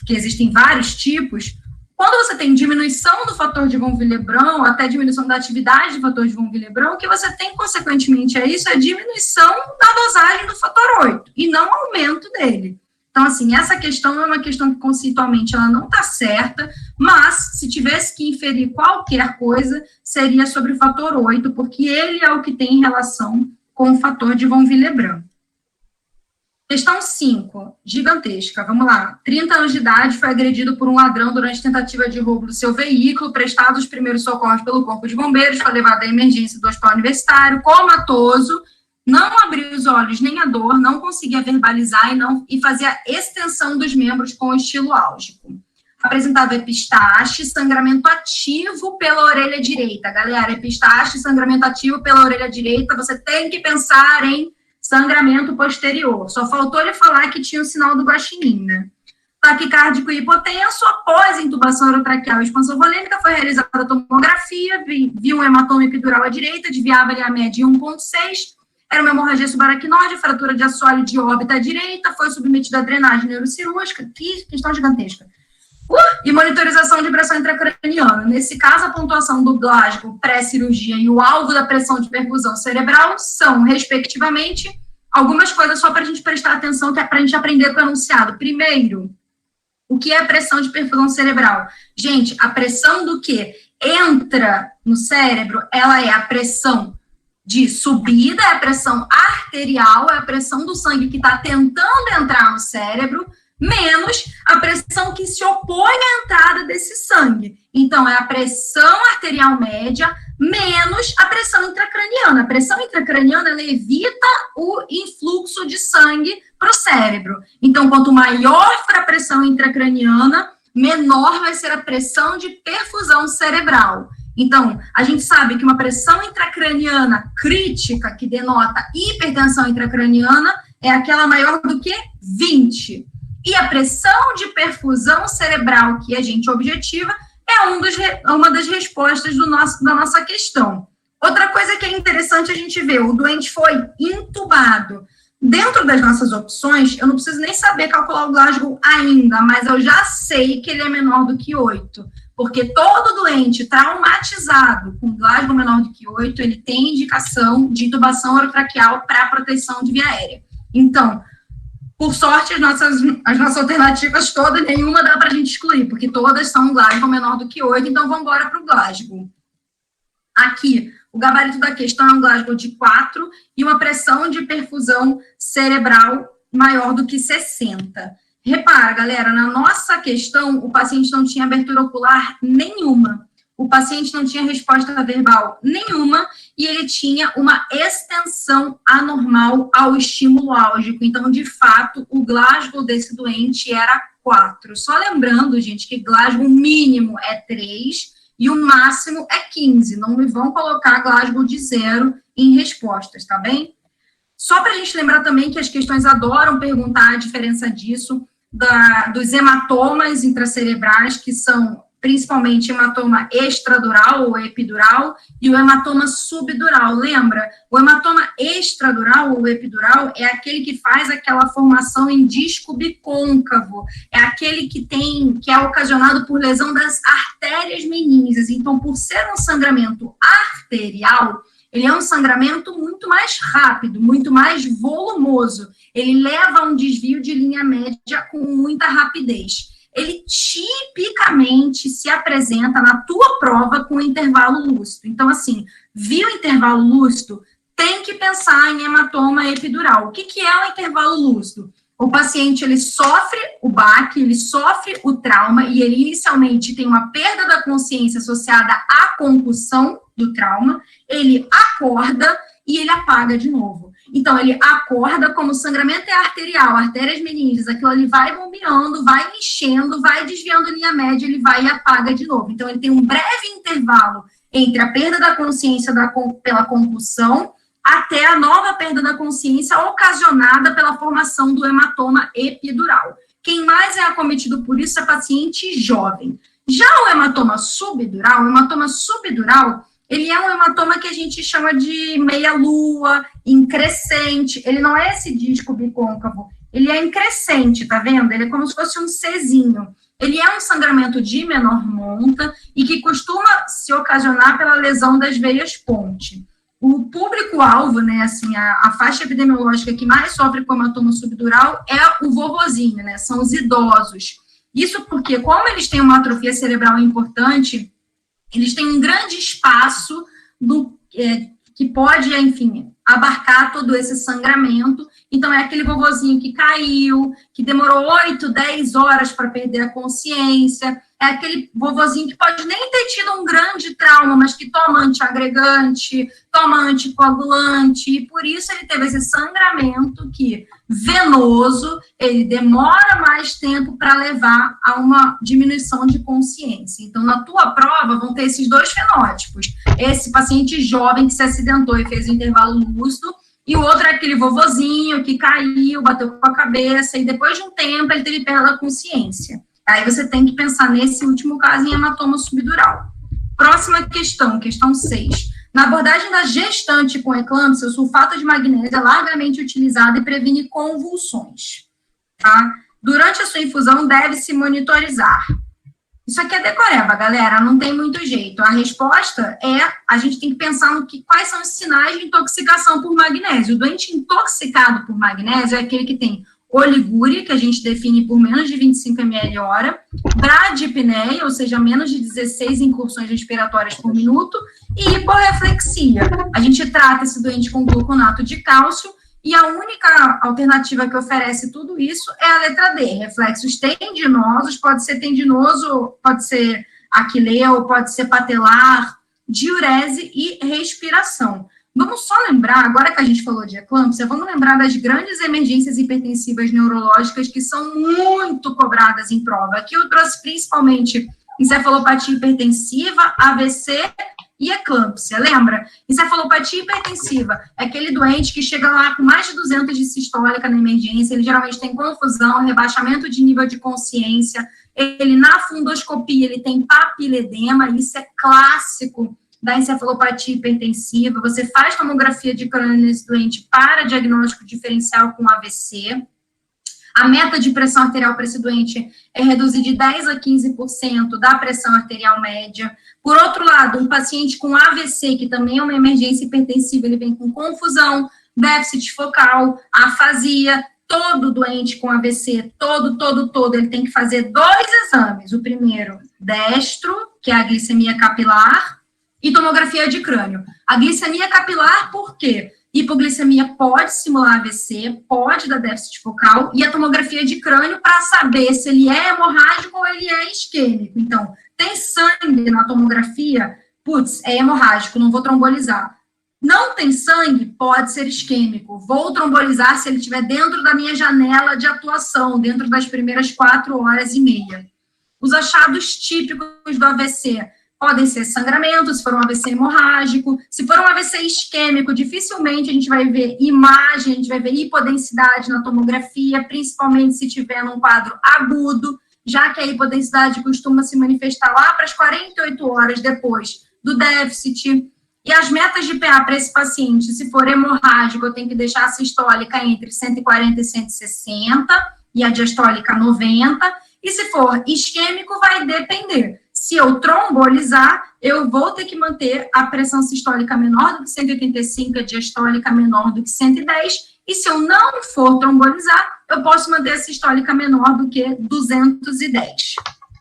que existem vários tipos, quando você tem diminuição do fator de von Willebrand, ou até diminuição da atividade do fator de von Willebrand, o que você tem, consequentemente, é diminuição da dosagem do fator 8, e não aumento dele. Então, assim, essa questão é uma questão que, conceitualmente, ela não está certa, mas, se tivesse que inferir qualquer coisa, seria sobre o fator 8, porque ele é o que tem relação com o fator de von Willebrand. Questão 5, gigantesca, vamos lá. 30 anos de idade, foi agredido por um ladrão durante tentativa de roubo do seu veículo, prestado os primeiros socorros pelo Corpo de Bombeiros, foi levado à emergência do hospital universitário, comatoso, não abriu os olhos nem a dor, não conseguia verbalizar e fazia extensão dos membros com estilo álgico. Apresentava epistaxe, sangramento ativo pela orelha direita. Galera, epistaxe, sangramento ativo pela orelha direita, você tem que pensar em sangramento posterior. Só faltou ele falar que tinha o sinal do guaxinim, né? Taquicárdico e hipotenso, após a intubação orotraqueal e expansão volêmica, foi realizada a tomografia, viu um hematoma epidural à direita, desviava ali a média em 1,6. era uma hemorragia subaracnoide, fratura de assoalho de órbita direita, foi submetido a drenagem neurocirúrgica, que questão gigantesca. E monitorização de pressão intracraniana. Nesse caso, a pontuação do Glasgow pré-cirurgia e o alvo da pressão de perfusão cerebral são, respectivamente, algumas coisas só para a gente prestar atenção, que é para a gente aprender com o enunciado. Primeiro, o que é a pressão de perfusão cerebral? Gente, a pressão do que entra no cérebro, ela é a pressão de subida, é a pressão arterial, é a pressão do sangue que está tentando entrar no cérebro, menos a pressão que se opõe à entrada desse sangue. Então, é a pressão arterial média menos a pressão intracraniana. A pressão intracraniana, ela evita o influxo de sangue para o cérebro. Então, quanto maior for a pressão intracraniana, menor vai ser a pressão de perfusão cerebral. Então, a gente sabe que uma pressão intracraniana crítica, que denota hipertensão intracraniana, é aquela maior do que 20. E a pressão de perfusão cerebral, que a gente objetiva, é uma das respostas da nossa questão. Outra coisa que é interessante a gente ver, o doente foi intubado. Dentro das nossas opções, eu não preciso nem saber calcular o Glasgow ainda, mas eu já sei que ele é menor do que 8, porque todo doente traumatizado com Glasgow menor do que 8, ele tem indicação de intubação orotraqueal para proteção de via aérea. Então, por sorte, as nossas alternativas todas, nenhuma dá para a gente excluir, porque todas são Glasgow menor do que 8, então vamos embora para o Glasgow. Aqui, o gabarito da questão é um Glasgow de 4 e uma pressão de perfusão cerebral maior do que 60. Repara, galera, na nossa questão, o paciente não tinha abertura ocular nenhuma, o paciente não tinha resposta verbal nenhuma e ele tinha uma extensão anormal ao estímulo álgico. Então, de fato, o Glasgow desse doente era 4. Só lembrando, gente, que Glasgow mínimo é 3 e o máximo é 15. Não me vão colocar Glasgow de 0 em respostas, tá bem? Só para a gente lembrar também que as questões adoram perguntar a diferença disso, dos hematomas intracerebrais, que são principalmente hematoma extradural ou epidural, e o hematoma subdural. Lembra? O hematoma extradural ou epidural é aquele que faz aquela formação em disco bicôncavo, é aquele que é ocasionado por lesão das artérias meníngeas. Então, por ser um sangramento arterial, ele é um sangramento muito mais rápido, muito mais volumoso. Ele leva a um desvio de linha média com muita rapidez. Ele tipicamente se apresenta na tua prova com intervalo lúcido. Então, assim, viu intervalo lúcido, tem que pensar em hematoma epidural. O que é o intervalo lúcido? O paciente, ele sofre o baque, ele sofre o trauma e ele inicialmente tem uma perda da consciência associada à concussão do trauma, ele acorda e ele apaga de novo. Então, ele acorda como o sangramento é arterial, artérias meníngeas, aquilo ali vai bombeando, vai enchendo, vai desviando linha média, ele vai e apaga de novo. Então, ele tem um breve intervalo entre a perda da consciência pela concussão até a nova perda da consciência ocasionada pela formação do hematoma epidural. Quem mais é acometido por isso é paciente jovem. Já o hematoma subdural, ele é um hematoma que a gente chama de meia-lua, em crescente. Ele não é esse disco bicôncavo, ele é em crescente, tá vendo? Ele é como se fosse um Czinho. Ele é um sangramento de menor monta e que costuma se ocasionar pela lesão das veias ponte. O público-alvo, né, assim, a faixa epidemiológica que mais sofre com hematoma subdural é o vovozinho, né, são os idosos. Isso porque, como eles têm uma atrofia cerebral importante, eles têm um grande espaço que pode, enfim, abarcar todo esse sangramento. Então, é aquele vovozinho que caiu, que demorou 8, 10 horas para perder a consciência. É aquele vovozinho que pode nem ter tido um grande trauma, mas que toma antiagregante, toma anticoagulante, e por isso ele teve esse sangramento que, venoso, ele demora mais tempo para levar a uma diminuição de consciência. Então, na tua prova, vão ter esses dois fenótipos. Esse paciente jovem que se acidentou e fez o intervalo lúcido, e o outro é aquele vovozinho que caiu, bateu com a cabeça, e depois de um tempo ele teve perda da consciência. Aí você tem que pensar nesse último caso em hematoma subdural. Próxima questão, questão 6. Na abordagem da gestante com eclâmpsia, o sulfato de magnésio é largamente utilizado e previne convulsões. Tá? Durante a sua infusão, deve-se monitorizar. Isso aqui é decoreba, galera, não tem muito jeito. A resposta é, a gente tem que pensar no quais são os sinais de intoxicação por magnésio. O doente intoxicado por magnésio é aquele que tem oligúria, que a gente define por menos de 25 ml hora, bradipneia, ou seja, menos de 16 incursões respiratórias por minuto, e hiporreflexia. A gente trata esse doente com gluconato de cálcio, e a única alternativa que oferece tudo isso é a letra D, reflexos tendinosos, pode ser tendinoso, pode ser aquileu, pode ser patelar, diurese e respiração. Vamos só lembrar, agora que a gente falou de eclâmpsia, vamos lembrar das grandes emergências hipertensivas neurológicas que são muito cobradas em prova. Aqui eu trouxe principalmente encefalopatia hipertensiva, AVC e eclâmpsia, lembra? Encefalopatia hipertensiva é aquele doente que chega lá com mais de 200 de sistólica na emergência, ele geralmente tem confusão, rebaixamento de nível de consciência, ele na fundoscopia, ele tem papiledema, isso é clássico da encefalopatia hipertensiva, você faz tomografia de crânio nesse doente para diagnóstico diferencial com AVC. A meta de pressão arterial para esse doente é reduzir de 10% a 15% da pressão arterial média. Por outro lado, um paciente com AVC, que também é uma emergência hipertensiva, ele vem com confusão, déficit focal, afasia. Todo doente com AVC, todo, ele tem que fazer 2 exames. O primeiro, destro, que é a glicemia capilar, e tomografia de crânio. A glicemia capilar, por quê? Hipoglicemia pode simular AVC, pode dar déficit focal, e a tomografia de crânio para saber se ele é hemorrágico ou ele é isquêmico. Então, tem sangue na tomografia, putz, é hemorrágico, não vou trombolizar. Não tem sangue, pode ser isquêmico. Vou trombolizar se ele estiver dentro da minha janela de atuação, dentro das primeiras 4h30. Os achados típicos do AVC podem ser sangramento, se for um AVC hemorrágico. Se for um AVC isquêmico, dificilmente a gente vai ver imagem, a gente vai ver hipodensidade na tomografia, principalmente se tiver num quadro agudo, já que a hipodensidade costuma se manifestar lá para as 48 horas depois do déficit. E as metas de PA para esse paciente, se for hemorrágico, eu tenho que deixar a sistólica entre 140 e 160, e a diastólica 90, e se for isquêmico, vai depender. Se eu trombolizar, eu vou ter que manter a pressão sistólica menor do que 185, a diastólica menor do que 110, e se eu não for trombolizar, eu posso manter a sistólica menor do que 210.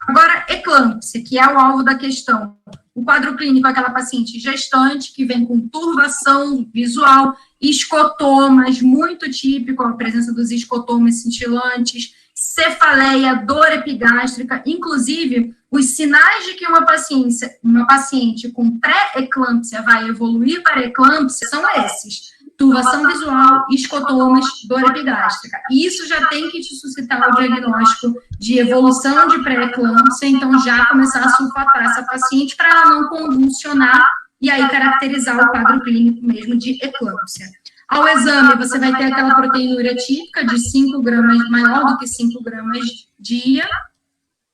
Agora, eclâmpsia, que é o alvo da questão. O quadro clínico é aquela paciente gestante que vem com turvação visual, escotomas, muito típico a presença dos escotomas cintilantes, cefaleia, dor epigástrica, inclusive, os sinais de que uma paciente com pré-eclâmpsia vai evoluir para eclâmpsia são esses: turvação visual, escotomas, dor epigástrica. E isso já tem que te suscitar o diagnóstico de evolução de pré-eclâmpsia, então já começar a sulfatar essa paciente para ela não convulsionar e aí caracterizar o quadro clínico mesmo de eclâmpsia. Ao exame, você vai ter aquela proteinúria típica de 5 gramas, maior do que 5 gramas dia.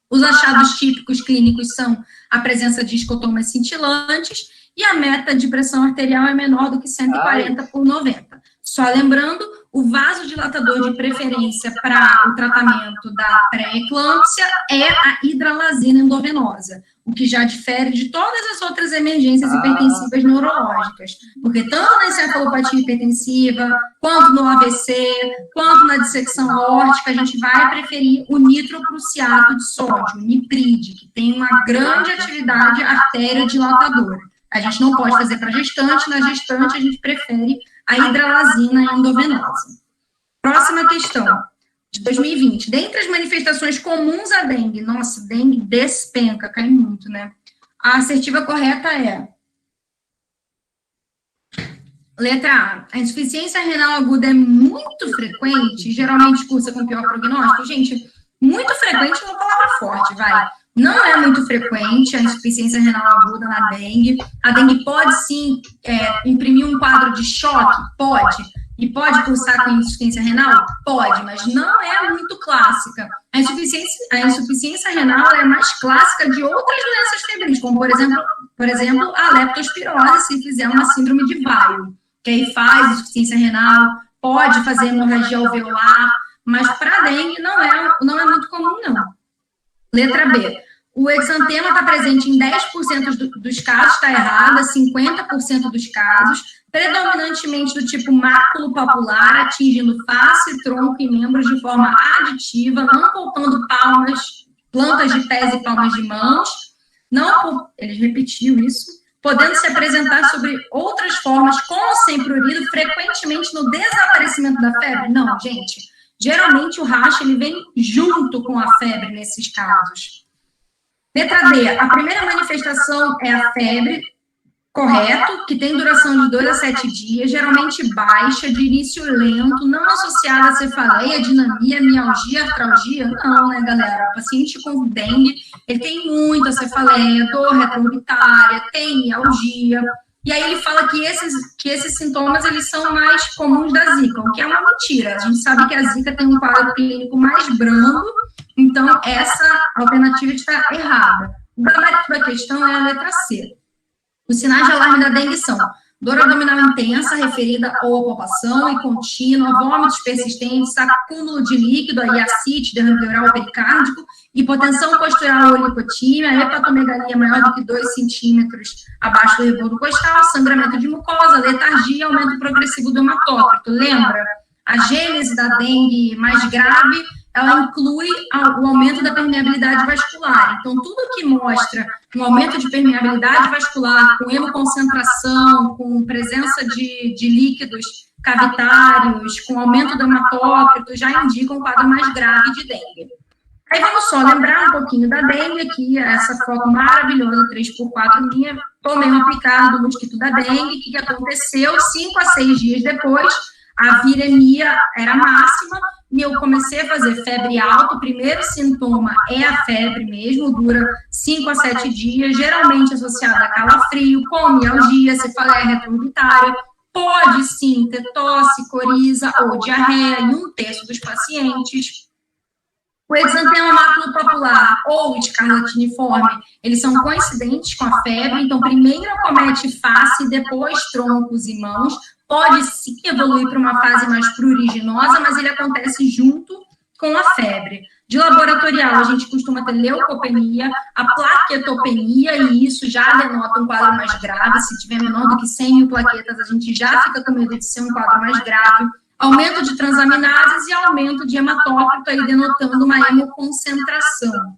Os achados típicos clínicos são a presença de escotomas cintilantes e a meta de pressão arterial é menor do que 140 por 90. Só lembrando, o vasodilatador de preferência para o tratamento da pré-eclâmpsia é a hidralazina endovenosa, o que já difere de todas as outras emergências hipertensivas neurológicas, porque tanto na encefalopatia hipertensiva, quanto no AVC, quanto na dissecção aórtica, a gente vai preferir o nitroprussiato de sódio, o nipride, que tem uma grande atividade arteriodilatadora. A gente não pode fazer para gestante, na gestante a gente prefere a hidralazina endovenosa. Próxima questão, de 2020. Dentre as manifestações comuns à dengue, nossa, dengue despenca, cai muito, né? A assertiva correta é... Letra A. A insuficiência renal aguda é muito frequente, geralmente cursa com pior prognóstico. Gente, muito frequente é uma palavra forte, vai. Não é muito frequente a insuficiência renal aguda na dengue. A dengue pode, sim, imprimir um quadro de choque? Pode. E pode cursar com insuficiência renal? Pode, mas não é muito clássica. A insuficiência renal é mais clássica de outras doenças febris, como, por exemplo, por exemplo, a leptospirose, se fizer uma síndrome de Weil, que aí faz insuficiência renal, pode fazer hemorragia alveolar, mas para dengue não é muito comum, não. Letra B. O exantema está presente em 10% dos casos, está errada, 50% dos casos, predominantemente do tipo máculo papular, atingindo face, tronco e membros de forma aditiva, não poupando plantas de pés e palmas de mãos, ele repetiu isso, podendo se apresentar sobre outras formas, com ou sem prurido, frequentemente no desaparecimento da febre? Não, gente. Geralmente o rash ele vem junto com a febre nesses casos. Letra D. A primeira manifestação é a febre, correto, que tem duração de 2 a 7 dias, geralmente baixa, de início lento, não associada a cefaleia, dinamia, mialgia, artralgia. Não, né, galera? O paciente com dengue, ele tem muita cefaleia, dor retroorbitária, tem mialgia. E aí ele fala que esses sintomas, eles são mais comuns da zika, o que é uma mentira. A gente sabe que a zika tem um quadro clínico mais brando, então essa alternativa está errada. O gabarito da questão é a letra C. Os sinais de alarme da dengue são dor abdominal intensa, referida ou a palpação e contínua, vômitos persistentes, acúmulo de líquido, aí ascite, derrame pleural pericárdico, hipotensão postural ou lipotímia, hepatomegalia maior do que 2 centímetros abaixo do rebozo costal, sangramento de mucosa, letargia, aumento progressivo do hematócrito. Lembra? A gênese da dengue mais grave, ela inclui o aumento da permeabilidade vascular. Então, tudo que mostra um aumento de permeabilidade vascular, com hemoconcentração, com presença de líquidos cavitários, com aumento do hematócrito, já indica um quadro mais grave de dengue. Aí vamos só lembrar um pouquinho da dengue, aqui, essa foto maravilhosa, 3x4 minha, tomei uma picada do mosquito da dengue, o que aconteceu? 5 a 6 dias depois, a viremia era máxima, e eu comecei a fazer febre alta. O primeiro sintoma é a febre mesmo, dura 5 a 7 dias, geralmente associada a calafrio, com mialgia, cefaleia retroorbitária, pode sim ter tosse, coriza ou diarreia em 1/3 dos pacientes. O exantema máculo papular ou escarlatiniforme, eles são coincidentes com a febre, então primeiro acomete face, depois troncos e mãos, pode sim evoluir para uma fase mais pruriginosa, mas ele acontece junto com a febre. De laboratorial, a gente costuma ter leucopenia, a plaquetopenia, e isso já denota um quadro mais grave. Se tiver menor do que 100.000 plaquetas, a gente já fica com medo de ser um quadro mais grave. Aumento de transaminases e aumento de hematócrito, aí denotando uma hemoconcentração.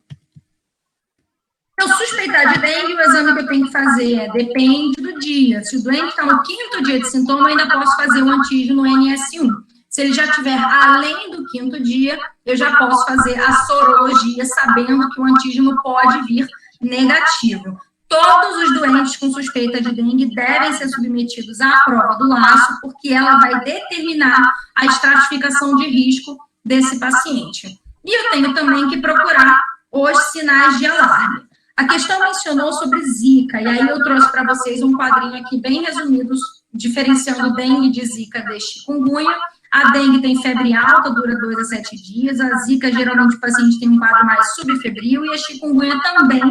Se eu suspeitar de dengue, o exame que eu tenho que fazer depende do dia. Se o doente está no 5º dia de sintoma, eu ainda posso fazer o antígeno NS1. Se ele já estiver além do 5º dia, eu já posso fazer a sorologia, sabendo que o antígeno pode vir negativo. Todos os doentes com suspeita de dengue devem ser submetidos à prova do laço, porque ela vai determinar a estratificação de risco desse paciente. E eu tenho também que procurar os sinais de alarme. A questão mencionou sobre zika, e aí eu trouxe para vocês um quadrinho aqui bem resumido, diferenciando dengue de zika de chikungunya. A dengue tem febre alta, dura 2 a 7 dias, a zika, geralmente, o paciente tem um quadro mais subfebril, e a chikungunya também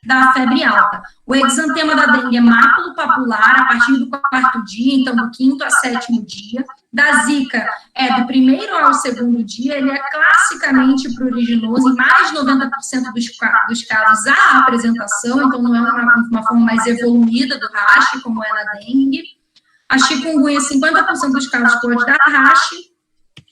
dá febre alta. O exantema da dengue é máculo papular a partir do 4º dia, então do 5º a 7º dia. Da zika é do 1º ao 2º dia, ele é classicamente pruriginoso, em mais de 90% dos casos há apresentação, então não é uma forma mais evoluída do rash, como é na dengue. A chikungunya, 50% dos casos pode dar rash.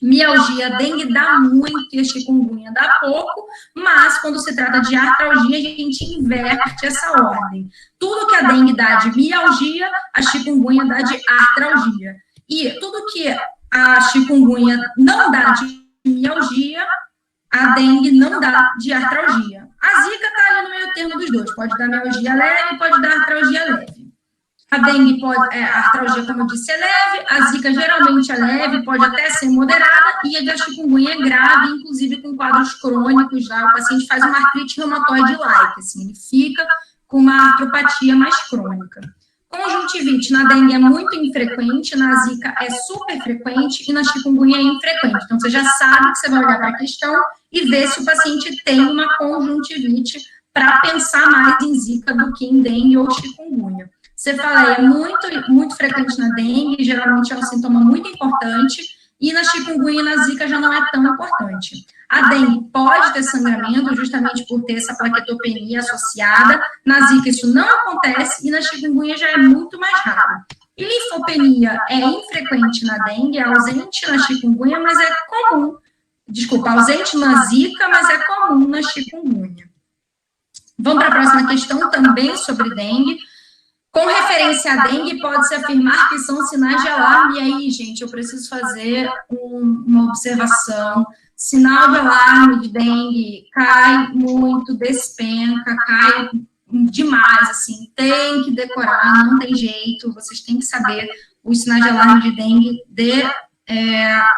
Mialgia, a dengue dá muito e a chikungunya dá pouco, mas quando se trata de artralgia, a gente inverte essa ordem. Tudo que a dengue dá de mialgia, a chikungunya dá de artralgia. E tudo que a chikungunya não dá de mialgia, a dengue não dá de artralgia. A zika está ali no meio termo dos dois, pode dar mialgia leve, pode dar artralgia leve. A dengue a artralgia, como eu disse, é leve, a zika geralmente é leve, pode até ser moderada, e a chikungunya é grave, inclusive com quadros crônicos, já o paciente faz uma artrite reumatoide-like, assim, ele fica com uma artropatia mais crônica. Conjuntivite na dengue é muito infrequente, na zika é super frequente e na chikungunya é infrequente. Então, você já sabe que você vai olhar para a questão e ver se o paciente tem uma conjuntivite para pensar mais em zika do que em dengue ou chikungunya. Cefaleia é muito frequente na dengue, geralmente é um sintoma muito importante, e na chikungunya e na zika já não é tão importante. A dengue pode ter sangramento, justamente por ter essa plaquetopenia associada. Na zika isso não acontece, e na chikungunya já é muito mais raro. E linfopenia é infrequente na dengue, é ausente na chikungunya, mas é comum. Desculpa, ausente na zika, mas é comum na chikungunya. Vamos para a próxima questão, também sobre dengue. Com referência à dengue, pode-se afirmar que são sinais de alarme. E aí, gente, eu preciso fazer uma observação. Sinal de alarme de dengue cai muito, despenca, cai demais, assim, tem que decorar, não tem jeito, vocês têm que saber os sinais de alarme de dengue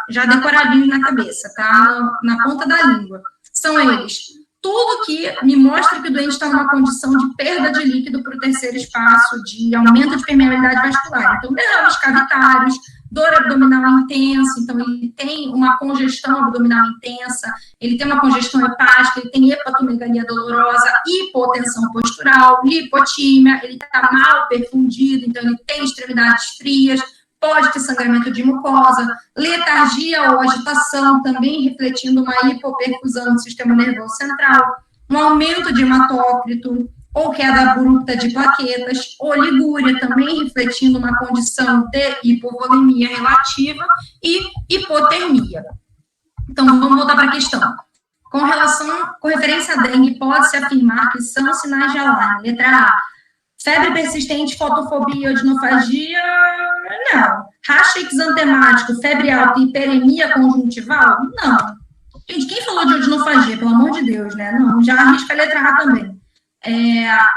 já decoradinhos na cabeça, tá? Na ponta da língua. São eles: tudo que me mostra que o doente está numa condição de perda de líquido para o terceiro espaço, de aumento de permeabilidade vascular. Então, derrames cavitários, dor abdominal intensa, então ele tem uma congestão abdominal intensa, ele tem uma congestão hepática, ele tem hepatomegalia dolorosa, hipotensão postural, lipotímia, ele está mal perfundido, então ele tem extremidades frias, pode ter sangramento de mucosa, letargia ou agitação, também refletindo uma hipoperfusão do sistema nervoso central, um aumento de hematócrito, ou queda abrupta de plaquetas, oligúria, também refletindo uma condição de hipovolemia relativa, e hipotermia. Então, vamos voltar para a questão. Com referência à dengue, pode-se afirmar que são sinais de alarme. Letra A: febre persistente, fotofobia, odinofagia? Não. Racha exantemático, febre alta e hiperemia conjuntival? Não. Gente, quem falou de odinofagia? Pelo amor de Deus, né? Não, já arrisca a letra A também.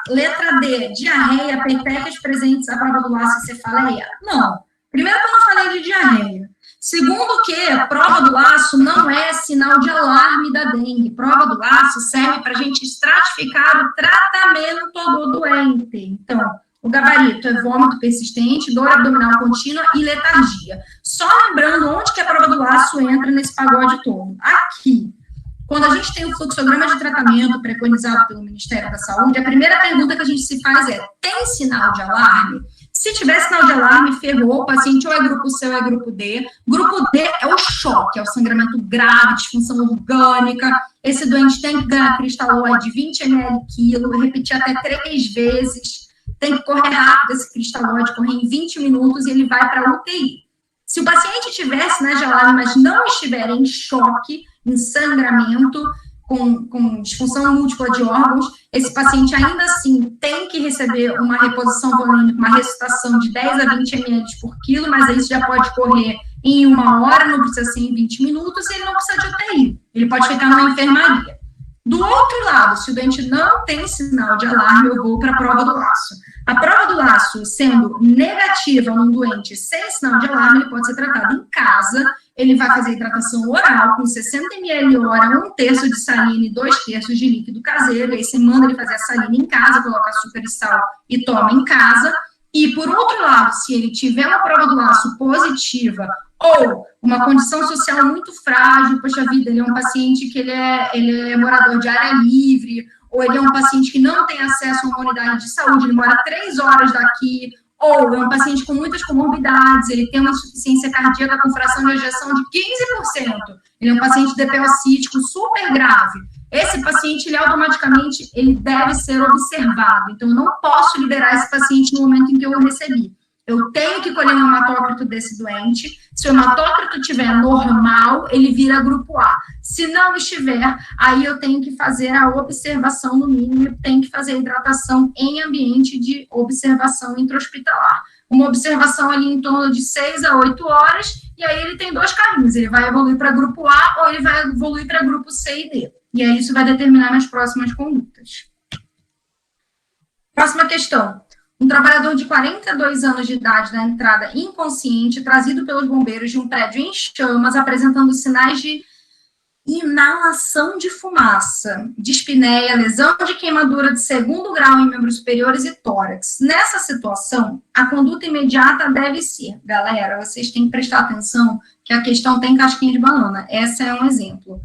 Letra D: diarreia, petecas presentes à prova do laço e cefaleia? Não. Primeiro que eu não falei de diarreia. Segundo que a prova do laço não é sinal de alarme da dengue. Prova do laço serve para a gente estratificar o tratamento do doente. Então, o gabarito é vômito persistente, dor abdominal contínua e letargia. Só lembrando onde que a prova do laço entra nesse pagode todo. Aqui. Quando a gente tem o fluxograma de tratamento preconizado pelo Ministério da Saúde, a primeira pergunta que a gente se faz é: tem sinal de alarme? Se tiver sinal de alarme, ferrou, o paciente ou é grupo C ou é grupo D. Grupo D é o choque, é o sangramento grave, disfunção orgânica. Esse doente tem que ganhar cristalóide de 20 ml quilo, repetir até 3 vezes. Tem que correr rápido esse cristalóide, correr em 20 minutos e ele vai para a UTI. Se o paciente tiver sinais de alarme, mas não estiver em choque, em sangramento, com disfunção múltipla de órgãos, esse paciente ainda assim tem que receber uma reposição volêmica, uma ressuscitação de 10 a 20 ml por quilo, mas isso já pode correr em 1 hora, não precisa ser em 20 minutos, e ele não precisa de UTI, ele pode ficar numa enfermaria. Do outro lado, se o doente não tem sinal de alarme, eu vou para a prova do laço. A prova do laço, sendo negativa num doente sem sinal de alarme, ele pode ser tratado em casa. Ele vai fazer hidratação oral com 60 ml hora, 1/3 de salina e 2/3 de líquido caseiro. E aí você manda ele fazer a salina em casa, coloca açúcar e sal e toma em casa. E, por outro lado, se ele tiver uma prova do laço positiva ou uma condição social muito frágil, poxa vida, ele é um paciente que ele é morador de área livre, ou ele é um paciente que não tem acesso a uma unidade de saúde, ele mora 3 horas daqui, ou é um paciente com muitas comorbidades, ele tem uma insuficiência cardíaca com fração de ejeção de 15%, ele é um paciente DPO-cítico super grave. Esse paciente, ele automaticamente, ele deve ser observado. Então, eu não posso liberar esse paciente no momento em que eu o recebi. Eu tenho que colher um hematócrito desse doente. Se o hematócrito estiver normal, ele vira grupo A. Se não estiver, aí eu tenho que fazer a observação no mínimo, tenho que fazer a hidratação em ambiente de observação intra-hospitalar. Uma observação ali em torno de 6 a 8 horas, e aí ele tem 2 caminhos. Ele vai evoluir para grupo A ou ele vai evoluir para grupo C e D. E aí isso vai determinar nas próximas condutas. Próxima questão. Um trabalhador de 42 anos de idade na entrada inconsciente, trazido pelos bombeiros de um prédio em chamas, apresentando sinais de inalação de fumaça, dispneia, lesão de queimadura de 2º grau em membros superiores e tórax. Nessa situação, a conduta imediata deve ser, galera, vocês têm que prestar atenção que a questão tem casquinha de banana. Essa é um exemplo.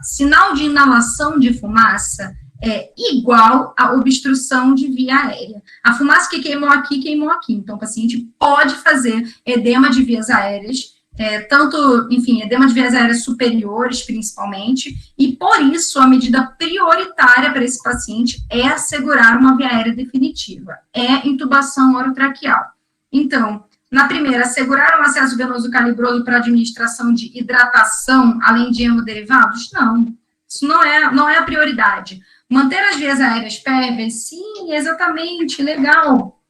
Sinal de inalação de fumaça é igual a obstrução de via aérea. A fumaça que queimou aqui, queimou aqui. Então, o paciente pode fazer edema de vias aéreas, edema de vias aéreas superiores, principalmente, e por isso a medida prioritária para esse paciente é assegurar uma via aérea definitiva, é intubação orotraqueal. Então, na primeira, assegurar um acesso venoso calibroso para administração de hidratação, além de hemoderivados? Não, isso não é a prioridade. Manter as vias aéreas pérvias? Sim, exatamente, legal.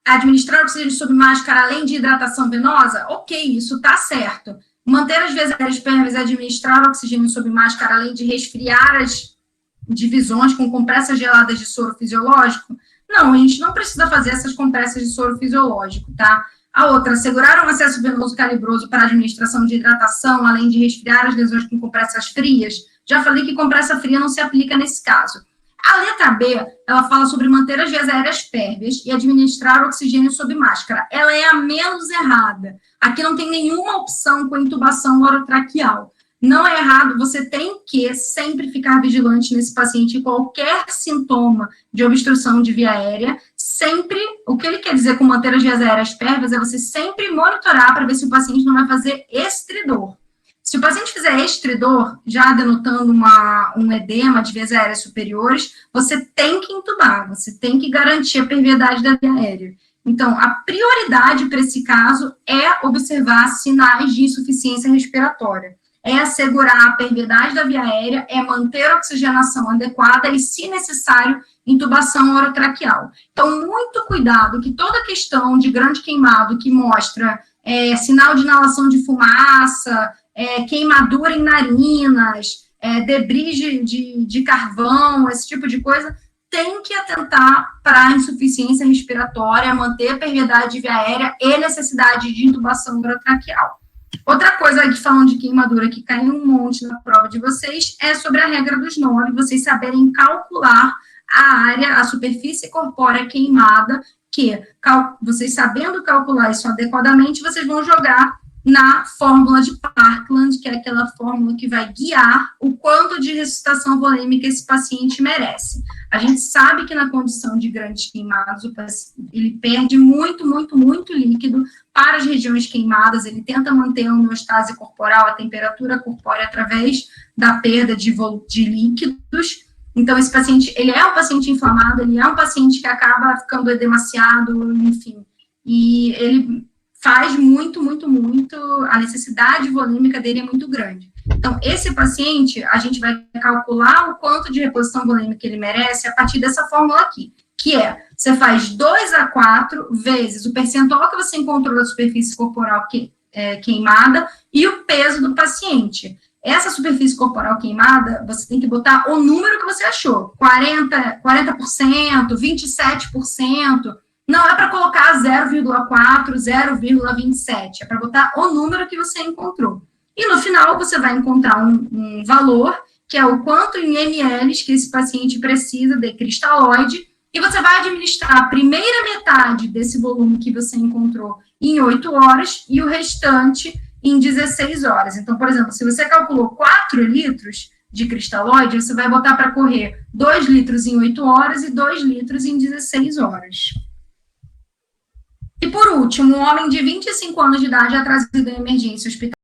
Administrar oxigênio sob máscara além de hidratação venosa? Ok, isso está certo. Manter as vias aéreas pérvias e administrar oxigênio sob máscara além de resfriar as divisões com compressas geladas de soro fisiológico? Não, a gente não precisa fazer essas compressas de soro fisiológico, tá? A outra, assegurar um acesso venoso calibroso para administração de hidratação, além de resfriar as lesões com compressas frias. Já falei que compressa fria não se aplica nesse caso. A letra B, ela fala sobre manter as vias aéreas pérvias e administrar oxigênio sob máscara. Ela é a menos errada. Aqui não tem nenhuma opção com intubação orotraqueal. Não é errado, você tem que sempre ficar vigilante nesse paciente, qualquer sintoma de obstrução de via aérea, sempre, o que ele quer dizer com manter as vias aéreas pérvias é você sempre monitorar para ver se o paciente não vai fazer estridor. Se o paciente fizer estridor, já denotando um edema de vias aéreas superiores, você tem que intubar, você tem que garantir a perviedade da via aérea. Então, a prioridade para esse caso é observar sinais de insuficiência respiratória. É assegurar a perviedade da via aérea, é manter a oxigenação adequada e, se necessário, intubação orotraqueal. Então, muito cuidado, que toda questão de grande queimado que mostra sinal de inalação de fumaça, queimadura em narinas, debris de carvão, esse tipo de coisa, tem que atentar para a insuficiência respiratória, manter a perviedade de via aérea e necessidade de intubação orotraqueal. Outra coisa aqui, falando de queimadura, que caiu um monte na prova de vocês, é sobre a regra dos 9, vocês saberem calcular a área, a superfície corpórea queimada, que vocês sabendo calcular isso adequadamente, vocês vão jogar na fórmula de Parkland, que é aquela fórmula que vai guiar o quanto de ressuscitação volêmica esse paciente merece. A gente sabe que na condição de grandes queimados, ele perde muito, muito, muito líquido para as regiões queimadas, ele tenta manter a homeostase corporal, a temperatura corpórea, através da perda de líquidos. Então, esse paciente, ele é um paciente inflamado, ele é um paciente que acaba ficando edemaciado, enfim, e ele faz muito, muito, muito, a necessidade volêmica dele é muito grande. Então, esse paciente, a gente vai calcular o quanto de reposição volêmica ele merece a partir dessa fórmula aqui, que você faz 2 a 4 vezes o percentual que você encontrou da superfície corporal queimada e o peso do paciente. Essa superfície corporal queimada, você tem que botar o número que você achou, 40%, 27%, não é para colocar 0,4, 0,27, é para botar o número que você encontrou. E no final você vai encontrar um valor, que é o quanto em ml que esse paciente precisa de cristalóide, e você vai administrar a primeira metade desse volume que você encontrou em 8 horas e o restante em 16 horas. Então, por exemplo, se você calculou 4 litros de cristalóide, você vai botar para correr 2 litros em 8 horas e 2 litros em 16 horas. E por último, um homem de 25 anos de idade é trazido em emergência hospitalar